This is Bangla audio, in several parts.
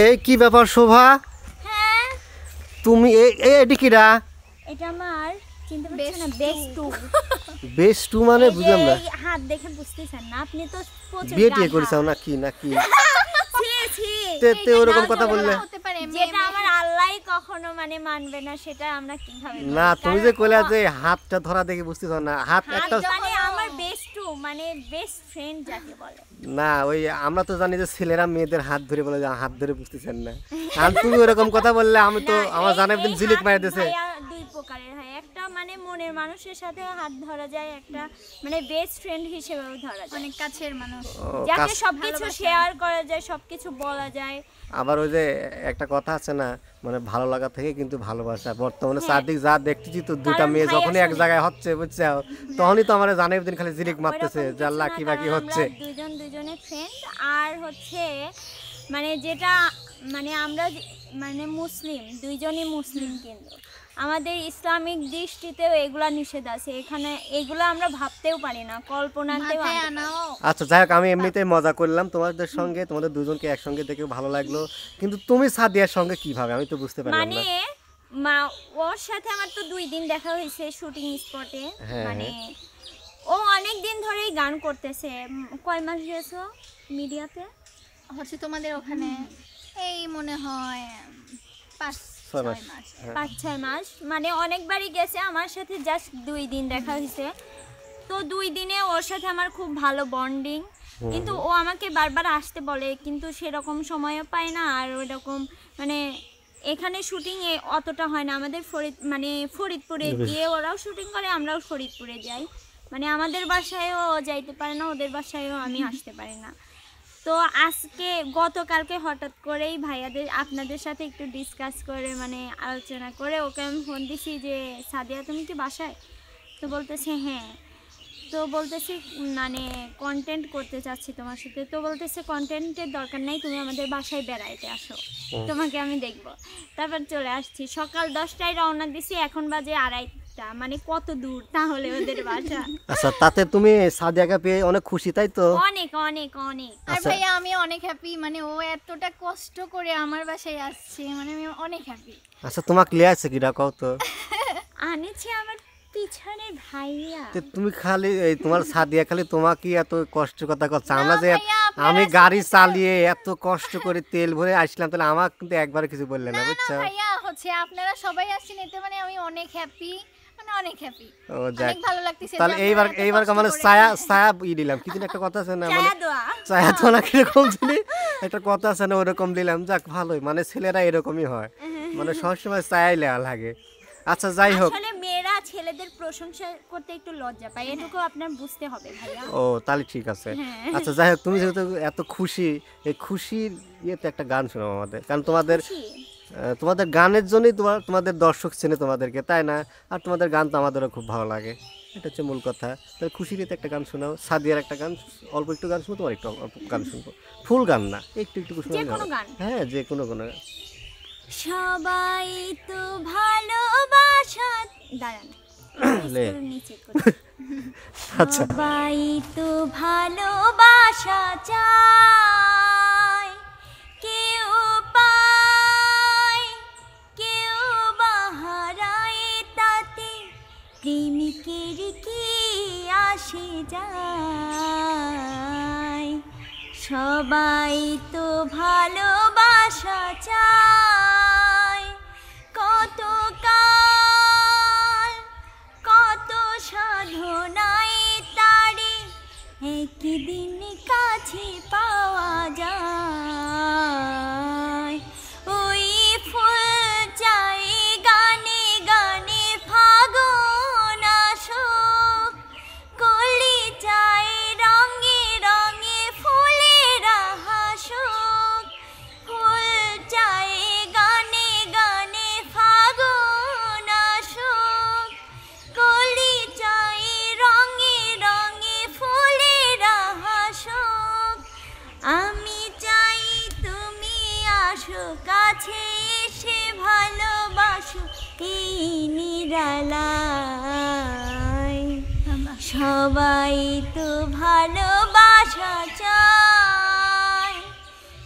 এই কি ব্যাপার শোভা? হ্যাঁ তুমি এটি কিরা? এটা আমার চিনতে পারছেন না? বেস্টু। বেস্টু মানে বুঝলাম না। হাত দেখে বুঝতেছেন না আপনি তো প্রচুর বিয়ে করেছাও নাকি নাকি? তে ওরকম কথা বললে যেটা আমার আল্লাহই কখনো মানে মানবে না সেটা আমরা কিভাবে? না তুমি যে কইলা যে হাতটা ধরা দেখে বুঝতেছ না, হাত একটা মানে আমার বেস্টু মানে বেস্ট ফ্রেন্ড যাকে বলে। না ওই আমরা তো জানি যে ছেলেরা মেয়েদের হাত ধরে বলে যে হাত ধরে বুঝতেছেন না, আর তুমি ওরকম কথা বললে আমি তো আমার জানা একদিন জিলিক মাইরে দিয়েছে। দুই প্রকারের হয়, একটা মানে মনের মানুষের সাথে হাত ধরা যায়, একটা মানে বেস্ট ফ্রেন্ড হিসেবেও ধরা যায়, অনেক কাছের মানুষ যাকে সবকিছু শেয়ার করা যায়, সবকিছু বলা যায়। আবার ওই যে একটা কথা আছে না, মানে ভালো লাগা থেকে কিন্তু ভালোবাসা। বর্তমানে চারদিক যা দেখতেছি তো দুটা মেয়ে যখনই এক জায়গায় হচ্ছে বুঝছো, তখনই তো আমার জানে দিন খালি জিলিক মারতেছে যে আল্লাহ কি বাকি হচ্ছে। দুজনের ফ্রেন্ড আর হচ্ছে মানে যেটা মানে আমরা মানে মুসলিম, দুইজনই মুসলিম, কিন্তু আমাদের ইসলামিক দৃষ্টিতেও এগুলা নিষেধ আছে। এখানে এগুলা আমরা ভাবতেও পারি না, কল্পনাতেও আনাও। আচ্ছা যাই হোক, আমি এমনিতেই মজা করলাম তোমাদের সঙ্গে, তোমাদের দুজনকে একসঙ্গে দেখে ভালো লাগলো, কিন্তু তুমি সাদিয়ার সঙ্গে কিভাবে আমি তো বুঝতে পারলাম না। মানে ওর সাথে আমার তো 2 দিন দেখা হয়েছে শুটিং স্পটে। মানে ও অনেক দিন ধরেই গান করতেছে। কয় মাস গেছো মিডিয়াতে? হচ্ছে তোমাদের ওখানে এই মনে হয় 5-6 মাস, মানে অনেকবারই গেছে। আমার সাথে জাস্ট 2 দিন দেখা হয়েছে, তো 2 দিনে ওর সাথে আমার খুব ভালো বন্ডিং। কিন্তু ও আমাকে বারবার আসতে বলে, কিন্তু সেরকম সময়ও পায় না। আর ওইরকম মানে এখানে শুটিং অতটা হয় না। আমাদের ফরিদপুরে গিয়ে ওরাও শুটিং করে, আমরাও ফরিদপুরে যাই। মানে আমাদের বাসায়ও যাইতে পারে না, ওদের বাসায়ও আমি আসতে পারি না। তো আজকে গতকালকে হঠাৎ করেই ভাইয়াদের আপনাদের সাথে একটু ডিসকাস করে মানে আলোচনা করে ওকে আমি ফোন দিছি যে সাদিয়া তুমি কি বাসায়? তো বলতেছে হ্যাঁ। তো বলতেছি মানে কন্টেন্ট করতে চাচ্ছি তোমার সাথে। তো বলতেছে কন্টেন্টের দরকার নাই, তুমি আমাদের বাসায় বেড়াইতে আসো, তোমাকে আমি দেখব। তারপর চলে আসছি, সকাল 10টায় রওনা দিছি, এখন বাজে 2:30। মানে কত দূর তাহলে ওদের বাসা। আচ্ছা তাতে তুমি সাদিয়াকে পেয়ে অনেক খুশি তাই তো? অনেক অনেক অনেক। আর ভাইয়া আমি অনেক হ্যাপি, মানে ও এতটা কষ্ট করে আমার বাসায় আসছে, মানে আমি অনেক হ্যাপি। আচ্ছা তোমাকে লিয়ে আসছে কিরা কও তো? আনেছে আমার পিছনে ভাইয়া। তুমি খালি তোমার সাদিয়া খালি তোমাকে এত কষ্ট কথা করছে, আমরা যে আমি গাড়ি চালিয়ে এত কষ্ট করে তেল ভরে আসলাম, তাহলে আমার কিন্তু একবার কিছু বললে না বুঝছো? ভাইয়া হচ্ছে আপনারা সবাই আসছেন, এতে মানে আমি অনেক হ্যাপি, মানে অনেক হ্যাপি, অনেক ভালো লাগতেছে। তাহলে এইবার মানে ছায়া দিলাম, কি দিন একটা কথা আছে না, মানে ছায়া তো না কিরকম ছিলি একটা কথা আছে না, ওরকম দিলাম। যাক ভালোই, মানে ছেলেরা এরকমই হয়, মানে সবসময় ছায়াই লেয়া লাগে। আচ্ছা যাই হোক, আসলে মেয়েরা ছেলেদের প্রশংসা করতে একটু লজ্জা পায়, এটুকু আপনার বুঝতে হবে ভাইয়া। ও তাহলে ঠিক আছে। আচ্ছা যাই হোক, তুমি যেহেতু এত খুশি, এই খুশির ইয়েতে একটা গান শোনাও আমাদের, কারণ তোমাদের গানের জন্যই তোমাদের দর্শক চেনে তোমাদেরকে, তাই না? আর তোমাদের গান তো আমাদেরও খুব ভালো লাগে, এটা হচ্ছে মূল কথা। তাহলে খুশির ইয়েতে একটা গান শোনাও, সাদিয়ার একটা গান, অল্প একটু গান শুনবো, তোমার একটু অল্প গান শুনবো, ফুল গান না, একটু শোনাও। হ্যাঁ যে কোনো গান। সবাই তো ভালোবাসা, দাঁড়ান আচ্ছা, সবাই তো ভালোবাসা চায়, কেউ পায় কেউ বাহারায়, তাতে প্রেমিকের কি আসে যায়। সবাই তো ভালোবাসা চায়, কত কাল কত সাধনায় তারে একদিন কাছে পাওয়া যায়। ওই ফুল চাই গানে গানে ফাগুন আসুক, কলি চাই রঙে রঙে ফুলেরা হাসুক, ফুল চাই গানে গানে ফাগুন আসুক, কলি চাই রঙে রঙে ফুলেরা হাসুক। আমি চাই তুমি আসো কাছে এসে ভালোবাসো এই নিরালায়। সবাই তো ভালোবাসা চায়,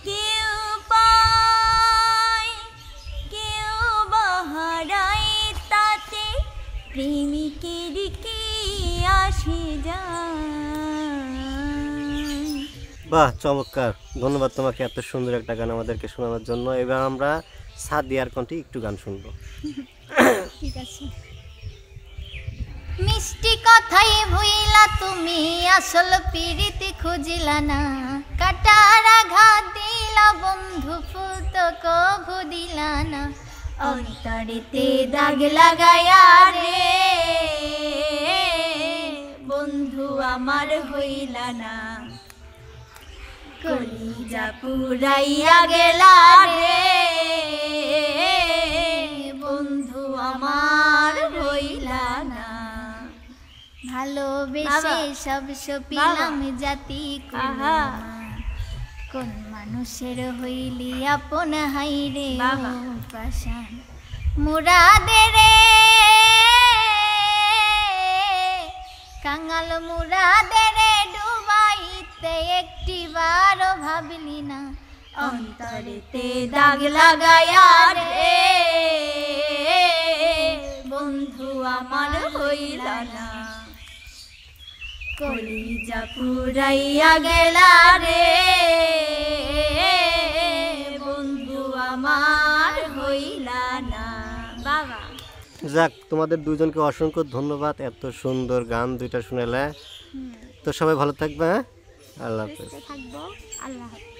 কেউ পায় প্রেমিকের কি আসে যায়। বাহ, চমৎকার। ধন্যবাদ তোমাকে এত সুন্দর একটা গান আমাদেরকে শোনানোর জন্য। এবার আমরা সাদিয়ার কণ্ঠে একটু গান শুনবো। ঠিক আছে। মিষ্টি কথাই ভুইলা তুমি আসল পিরিতি খুঁজিলা না, কাটার আঘাত দিলা বন্ধু ফুল তো কভু দিলা না, অন্তরেতে দাগ লাগায়া রে বন্ধু আমার হইলা না, কলিজা পুরাইয়া গেলা রে বন্ধু আমার হইলা না, ভালোবেসে সব সপিলাম জাতি কোন মানুষের হইলি আপন হাইরে পাশান, মুরাদে রে কাঙাল মুরাদে রে ডুবাইতে একটি বারও ভাবলি না, অন্তরেতে দাগ লাগায়া রে বন্ধু আমার হইলা না, কলিজা পুরাইয়া গেলা রে বন্ধু আমার হইলা না। বাবা যাক, তোমাদের দুজনকে অসংখ্য ধন্যবাদ, এত সুন্দর গান দুইটা শুনেলে। তো সবাই ভালো থাকবে, হ্যাঁ? আল্লাহ হাফেজ। থাকবো, আল্লাহ হাফেজ।